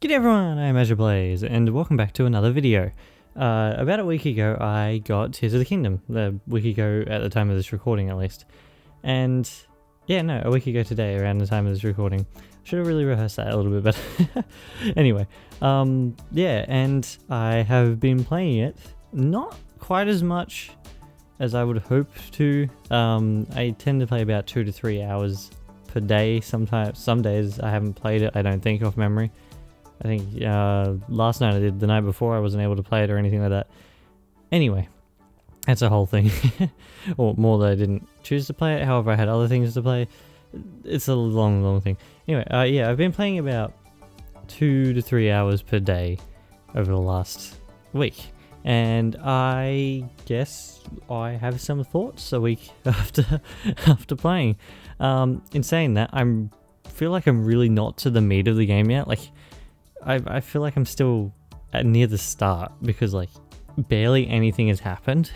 G'day everyone, I'm AzureBlaze, and welcome back to another video. About a week ago I got Tears of the Kingdom, a week ago at the time of this recording at least. And yeah, no, a week ago today around the time of this recording. Should have really rehearsed that a little bit better. Anyway, yeah, and I have been playing it, not quite as much as I would hope to. I tend to play about 2 to 3 hours per day. Sometimes, some days I haven't played it, I don't think, off memory. I think last night I did, the night before I wasn't able to play it or anything like that. Anyway, that's a whole thing. Or more that I didn't choose to play it, however I had other things to play. It's a long thing. Anyway, yeah, I've been playing about 2 to 3 hours per day over the last week. And I guess I have some thoughts a week after playing. In saying that, I feel like I'm really not to the meat of the game yet. Like, I feel like I'm still near the start because like barely anything has happened.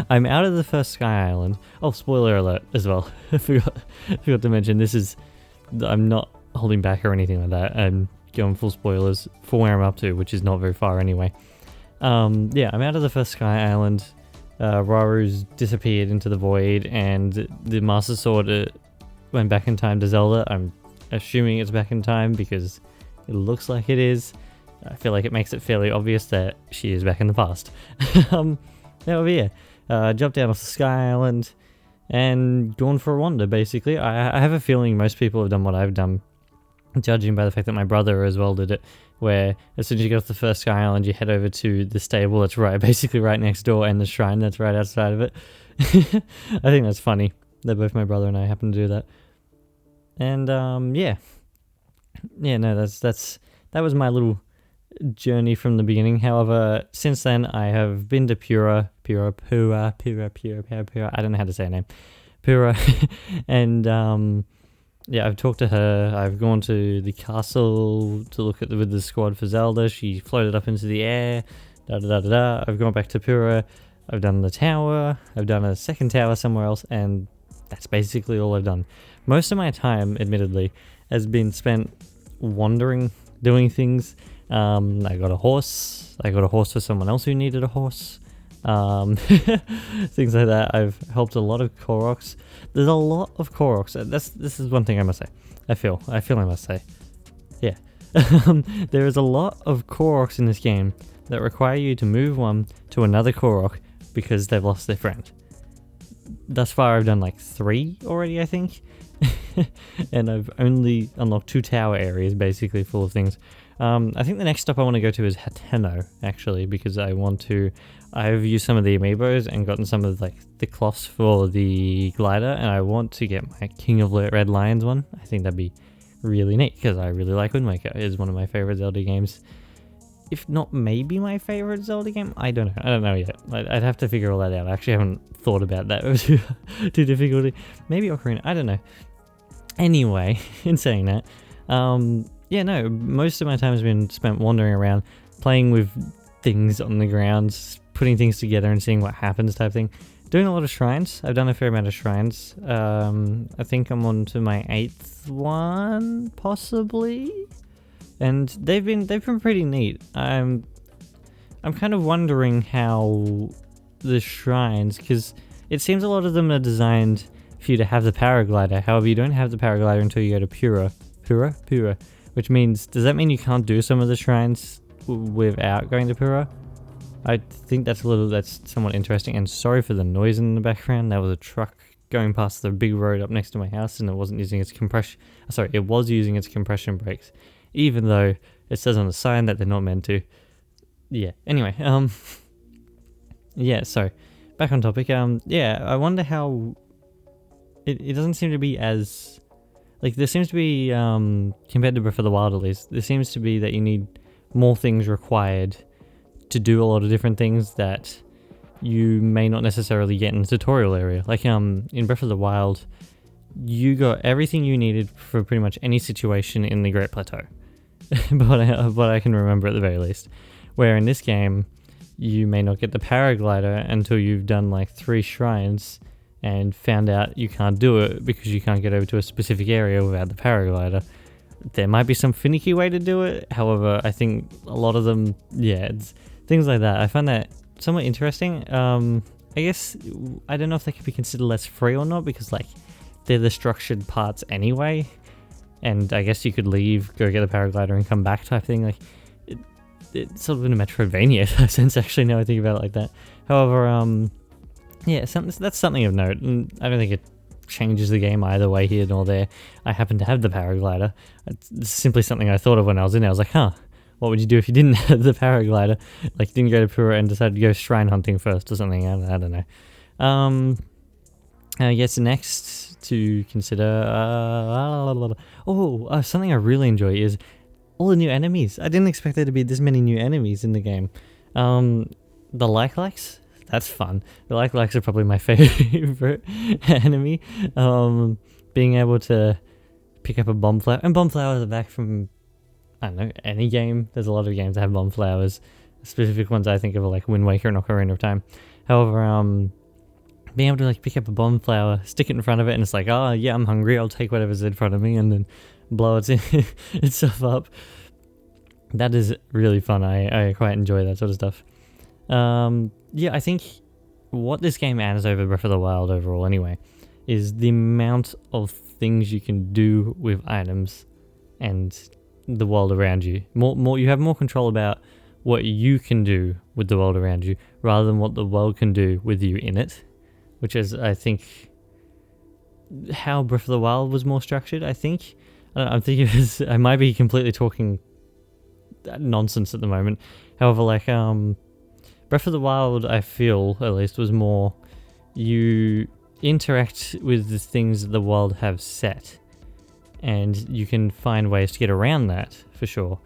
I'm out of the first Sky Island. Oh, spoiler alert as well. I forgot to mention I'm not holding back or anything like that. I'm going full spoilers for where I'm up to, which is not very far anyway. Yeah, I'm out of the first Sky Island. Raru's disappeared into the void, and the Master Sword went back in time to Zelda. I'm assuming it's back in time because it looks like it is. I feel like it makes it fairly obvious that she is back in the past. Over here, jumped down off the Sky Island and gone for a wander, basically. I have a feeling most people have done what I've done, judging by the fact that my brother as well did it, where as soon as you get off the first Sky Island, you head over to the stable that's basically right next door, and the shrine that's right outside of it. I think that's funny that both my brother and I happen to do that. And yeah, no, that was my little journey from the beginning. However, since then I have been to Pura, I don't know how to say her name, Pura, and yeah, I've talked to her. I've gone to the castle to look at with the squad for Zelda. She floated up into the air. I've gone back to Pura. I've done the tower. I've done a second tower somewhere else, and that's basically all I've done. Most of my time, admittedly, has been spent wandering, doing things. I got a horse. I got a horse for someone else who needed a horse. Things like that. I've helped a lot of Koroks. There's a lot of Koroks. This is one thing I must say. I feel I must say. Yeah. There is a lot of Koroks in this game that require you to move one to another Korok because they've lost their friend. Thus far I've done like 3 already, I think. And I've only unlocked 2 tower areas basically full of things. I think the next stop I want to go to is Hateno, actually, because I've used some of the amiibos and gotten some of like the cloths for the glider, and I want to get my King of Red Lions one. I think that'd be really neat because I really like Wind Waker. It's one of my favorite Zelda games. If not maybe my favorite Zelda game, I don't know yet. I'd have to figure all that out. I actually haven't thought about that. It was too difficult. Maybe Ocarina, I don't know. Anyway, in saying that, yeah, no, most of my time has been spent wandering around, playing with things on the ground, putting things together and seeing what happens type thing. Doing a lot of shrines. I've done a fair amount of shrines. I think I'm on to my 8th one, possibly. And they've been pretty neat. I'm kind of wondering how the shrines, because it seems a lot of them are designed for you to have the paraglider. However, you don't have the paraglider until you go to Pura. Which means, does that mean you can't do some of the shrines without going to Pura? I think that's somewhat interesting. And sorry for the noise in the background. That was a truck going past the big road up next to my house, and it wasn't using its compression. Sorry, it was using its compression brakes, even though it says on the sign that they're not meant to. Yeah. Anyway, yeah. So back on topic. Yeah. I wonder how it doesn't seem to be as. Like, there seems to be, compared to Breath of the Wild at least, there seems to be that you need more things required to do a lot of different things that you may not necessarily get in the tutorial area. Like, in Breath of the Wild, you got everything you needed for pretty much any situation in the Great Plateau. but I can remember at the very least. Where in this game, you may not get the paraglider until you've done like 3 shrines and found out you can't do it because you can't get over to a specific area without the paraglider. There might be some finicky way to do it. However, I think a lot of them, yeah, it's things like that. I find that somewhat interesting. I guess, I don't know if they could be considered less free or not, because like they're the structured parts anyway. And I guess you could leave, go get the paraglider and come back type thing. Like it's sort of in a Metroidvania sense, actually, now I think about it like that. However, yeah, that's something of note, and I don't think it changes the game either way here nor there. I happen to have the paraglider. It's simply something I thought of when I was in there. I was like, huh, what would you do if you didn't have the paraglider? Like, you didn't go to Pura and decided to go shrine hunting first or something. I don't know. I guess next to consider, something I really enjoy is all the new enemies. I didn't expect there to be this many new enemies in the game. The likes. That's fun. The likes are probably my favorite enemy. Being able to pick up a bomb flower, and bomb flowers are back from, I don't know, any game. There's a lot of games that have bomb flowers. Specific ones I think of are like Wind Waker and Ocarina of Time. However, being able to like pick up a bomb flower, stick it in front of it, and it's like, oh yeah, I'm hungry, I'll take whatever's in front of me, and then blow itself up. That is really fun. I quite enjoy that sort of stuff. Yeah, I think what this game adds over Breath of the Wild overall anyway is the amount of things you can do with items and the world around you. More you have more control about what you can do with the world around you rather than what the world can do with you in it, which is, I think, how Breath of the Wild was more structured. I think I'm thinking I might be completely talking nonsense at the moment. However, like Breath of the Wild, I feel, at least, was more you interact with the things that the world have set, and you can find ways to get around that, for sure.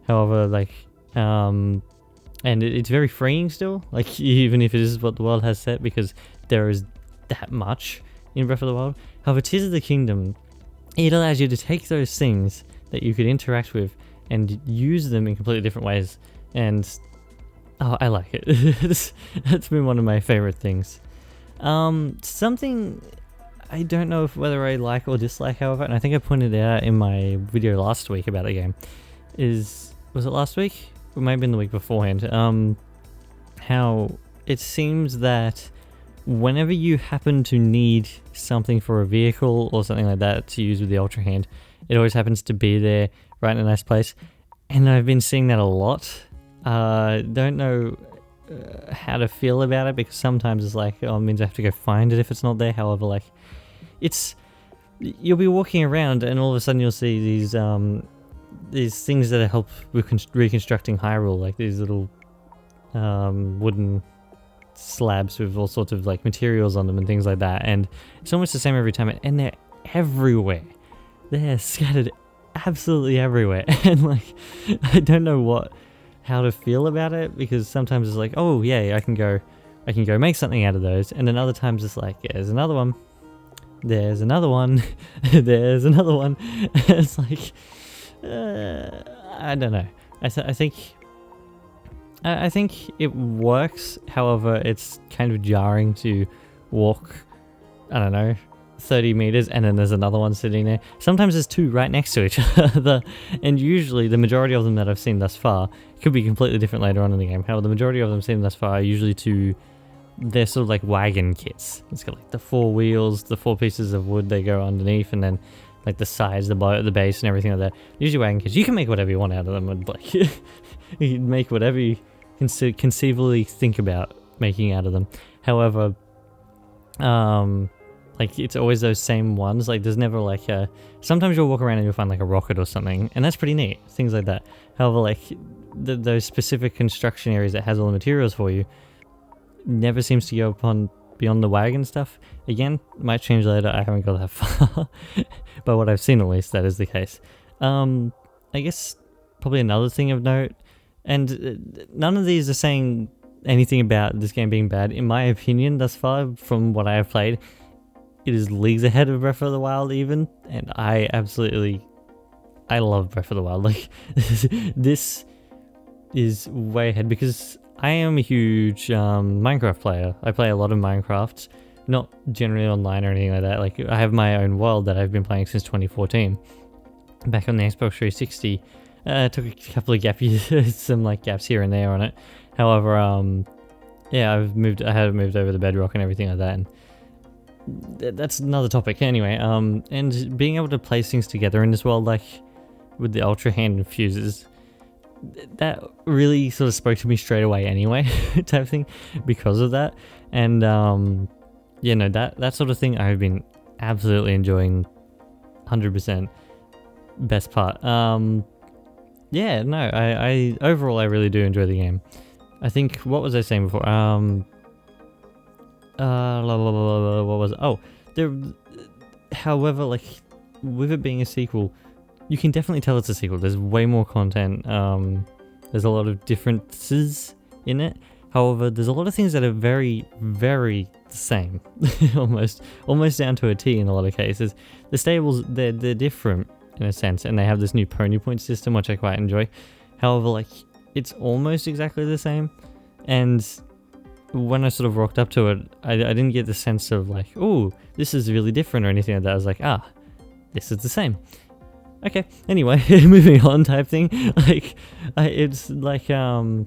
However, like, and it's very freeing still, like, even if it is what the world has set, because there is that much in Breath of the Wild. However, Tears of the Kingdom, it allows you to take those things that you could interact with and use them in completely different ways, and oh, I like it. That's been one of my favorite things. Something I don't know whether I like or dislike, however, and I think I pointed out in my video last week about the game, was it last week? Or maybe in the week beforehand, how it seems that whenever you happen to need something for a vehicle or something like that to use with the Ultra Hand, it always happens to be there right in a nice place. And I've been seeing that a lot. Don't know how to feel about it, because sometimes it's like, oh, it means I have to go find it if it's not there. However, like, you'll be walking around and all of a sudden you'll see these things that help with reconstructing Hyrule, like these little wooden slabs with all sorts of like materials on them and things like that, and it's almost the same every time, and they're everywhere. They're scattered absolutely everywhere, and like, I don't know how to feel about it, because sometimes it's like, oh yeah, I can go make something out of those, and then other times it's like, yeah, there's another one, there's another one, there's another one. It's like, I don't know. I think it works. However, it's kind of jarring to walk, I don't know, 30 meters and then there's another one sitting there. Sometimes there's two right next to each other, and usually the majority of them that I've seen thus far, could be completely different later on in the game. However, the majority of them seen thus far are usually they're sort of like wagon kits. It's got like the four wheels, the four pieces of wood they go underneath, and then like the sides, the base and everything like that. Usually wagon kits. You can make whatever you want out of them, and like you can make whatever you conceivably think about making out of them. However, like, it's always those same ones. Like, there's never like sometimes you'll walk around and you'll find like a rocket or something, and that's pretty neat, things like that. However, like those specific construction areas that has all the materials for you never seems to go beyond the wagon stuff. Again, might change later, I haven't got that far. But what I've seen, at least, that is the case. I guess probably another thing of note, and none of these are saying anything about this game being bad. In my opinion, thus far, from what I have played, it is leagues ahead of Breath of the Wild even, and I love Breath of the Wild. Like, this is way ahead, because I am a huge Minecraft player. I play a lot of Minecraft, not generally online or anything like that. Like, I have my own world that I've been playing since 2014. back on the Xbox 360. Took a couple of gap years, some like gaps here and there on it. However, yeah, I had moved over to Bedrock and everything like that, and that's another topic anyway. And being able to place things together in this world, like with the Ultra Hand and fuses, that really sort of spoke to me straight away anyway, type thing, because of that. And you know, that sort of thing I've been absolutely enjoying, 100%. Best part. Yeah, no, I overall I really do enjoy the game. I think, what was I saying before? What was it? Oh, however, like, with it being a sequel, you can definitely tell it's a sequel. There's way more content. There's a lot of differences in it. However, there's a lot of things that are very, very the same. almost down to a T in a lot of cases. The stables, they're different in a sense, and they have this new pony point system, which I quite enjoy. However, like, it's almost exactly the same, and when I sort of rocked up to it, I didn't get the sense of like, oh, this is really different or anything like that. I was like, ah, this is the same. Okay, anyway, moving on type thing. Like, it's like, I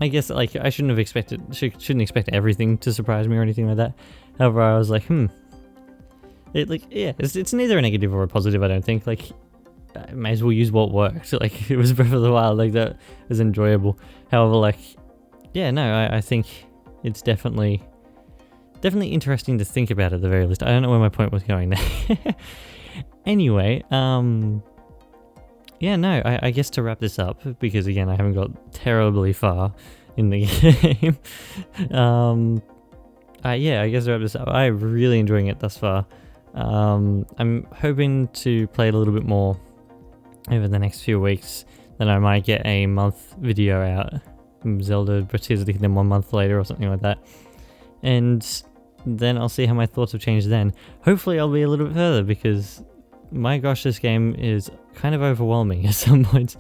guess, like, I shouldn't expect everything to surprise me or anything like that. However, I was like, it's neither a negative or a positive, I don't think. Like, I may as well use what worked. Like, it was Breath of the Wild, like, that was enjoyable. However, like, yeah, no, I think it's definitely interesting to think about at the very least. I don't know where my point was going there. Anyway, yeah, no, I guess to wrap this up, because again, I haven't got terribly far in the game. Yeah, I guess to wrap this up, I'm really enjoying it thus far. I'm hoping to play it a little bit more over the next few weeks. Then I might get a month video out, Zelda Tears of the Kingdom 1 month later or something like that. And then I'll see how my thoughts have changed then. Hopefully I'll be a little bit further, because my gosh, this game is kind of overwhelming at some points.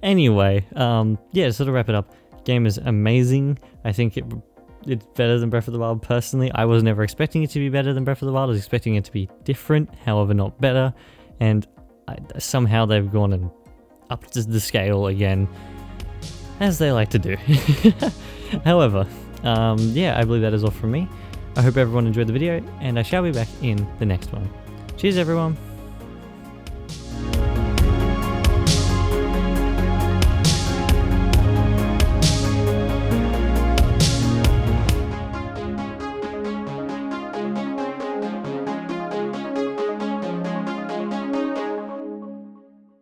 Anyway, yeah, to sort of wrap it up, game is amazing. I think it's better than Breath of the Wild personally. I was never expecting it to be better than Breath of the Wild. I was expecting it to be different, however not better. And somehow they've gone and upped the scale again, as they like to do. However, yeah, I believe that is all from me. I hope everyone enjoyed the video, and I shall be back in the next one. Cheers everyone!